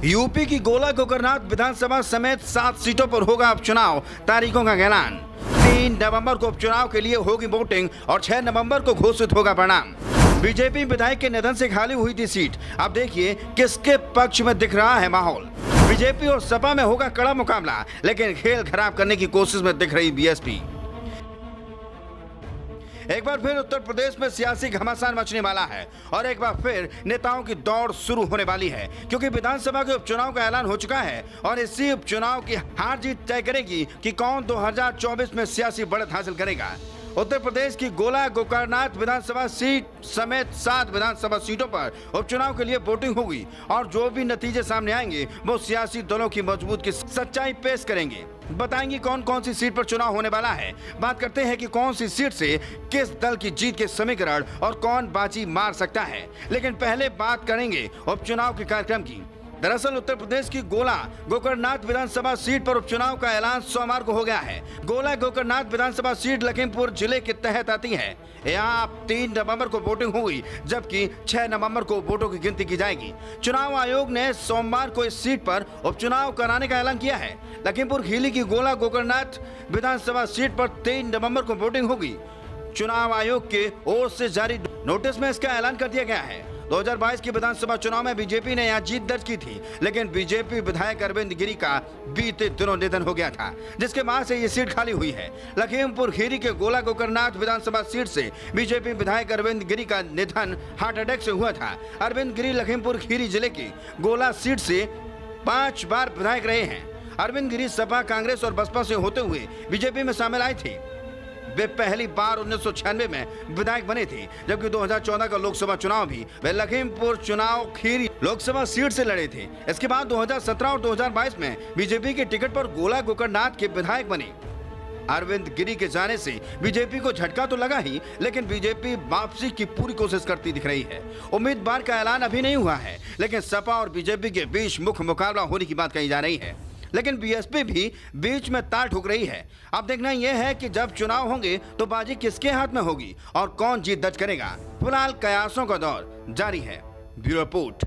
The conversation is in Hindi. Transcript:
यूपी की गोला गोकरनाथ विधानसभा समेत 7 सीटों पर होगा उपचुनाव। तारीखों का ऐलान। 3 नवंबर को उपचुनाव के लिए होगी वोटिंग और 6 नवंबर को घोषित होगा परिणाम। बीजेपी विधायक के निधन से खाली हुई थी सीट। अब देखिए किसके पक्ष में दिख रहा है माहौल। बीजेपी और सपा में होगा कड़ा मुकाबला, लेकिन खेल खराब करने की कोशिश में दिख रही बीएसपी। एक बार फिर उत्तर प्रदेश में सियासी घमासान मचने वाला है और एक बार फिर नेताओं की दौड़ शुरू होने वाली है, क्योंकि विधानसभा के उपचुनाव का ऐलान हो चुका है और इसी उपचुनाव की हार जीत तय करेगी कि कौन 2024 में सियासी बढ़त हासिल करेगा। उत्तर प्रदेश की गोला गोकरनाथ विधानसभा सीट समेत 7 विधानसभा सीटों पर उपचुनाव के लिए वोटिंग होगी और जो भी नतीजे सामने आएंगे वो सियासी दलों की मजबूत की सच्चाई पेश करेंगे। बताएंगे कौन कौन सी सीट पर चुनाव होने वाला है। बात करते हैं कि कौन सी सीट से किस दल की जीत के समीकरण और कौन बाजी मार सकता है। लेकिन पहले बात करेंगे उपचुनाव के कार्यक्रम की। दरअसल उत्तर प्रदेश की गोला गोकरनाथ विधानसभा सीट पर उपचुनाव का ऐलान सोमवार को हो गया है। गोला गोकरनाथ विधानसभा सीट लखीमपुर जिले के तहत आती है। यहाँ 3 नवंबर को वोटिंग हुई, जबकि 6 नवंबर को वोटों की गिनती की जाएगी। चुनाव आयोग ने सोमवार को इस सीट पर उपचुनाव कराने का ऐलान किया है। लखीमपुर खीरी की गोला गोकरनाथ विधानसभा सीट पर 3 नवंबर को वोटिंग होगी। चुनाव आयोग के ओर से जारी नोटिस में इसका ऐलान कर दिया गया है। 2022 की विधानसभा चुनाव में बीजेपी ने यहां जीत दर्ज की थी, लेकिन बीजेपी विधायक अरविंद गिरी का बीते दिनों निधन हो गया था, जिसके बाद से ये सीट खाली हुई है। लखीमपुर खीरी के गोला गोकरनाथ विधानसभा सीट से बीजेपी विधायक अरविंद गिरी का निधन हार्ट अटैक से हुआ था। अरविंद गिरी लखीमपुर खीरी जिले की गोला सीट से 5 बार विधायक रहे हैं। अरविंद गिरी सपा, कांग्रेस और बसपा से होते हुए बीजेपी में शामिल आए थे। वे पहली बार 1996 में विधायक बने थे, जबकि 2014 का लोकसभा चुनाव भी वे लखीमपुर चुनाव खीरी लोकसभा सीट से लड़े थे। इसके बाद 2017 और 2022 में बीजेपी के टिकट पर गोला गोकरनाथ के विधायक बने। अरविंद गिरी के जाने से बीजेपी को झटका तो लगा ही, लेकिन बीजेपी वापसी की पूरी कोशिश करती दिख रही है। उम्मीदवार का ऐलान अभी नहीं हुआ है, लेकिन सपा और बीजेपी के बीच मुख्य मुकाबला होने की बात कही जा रही है। लेकिन बीएसपी भी बीच में ताल ठोक रही है। अब देखना यह है कि जब चुनाव होंगे तो बाजी किसके हाथ में होगी और कौन जीत दर्ज करेगा। फिलहाल कयासों का दौर जारी है। Bureau report.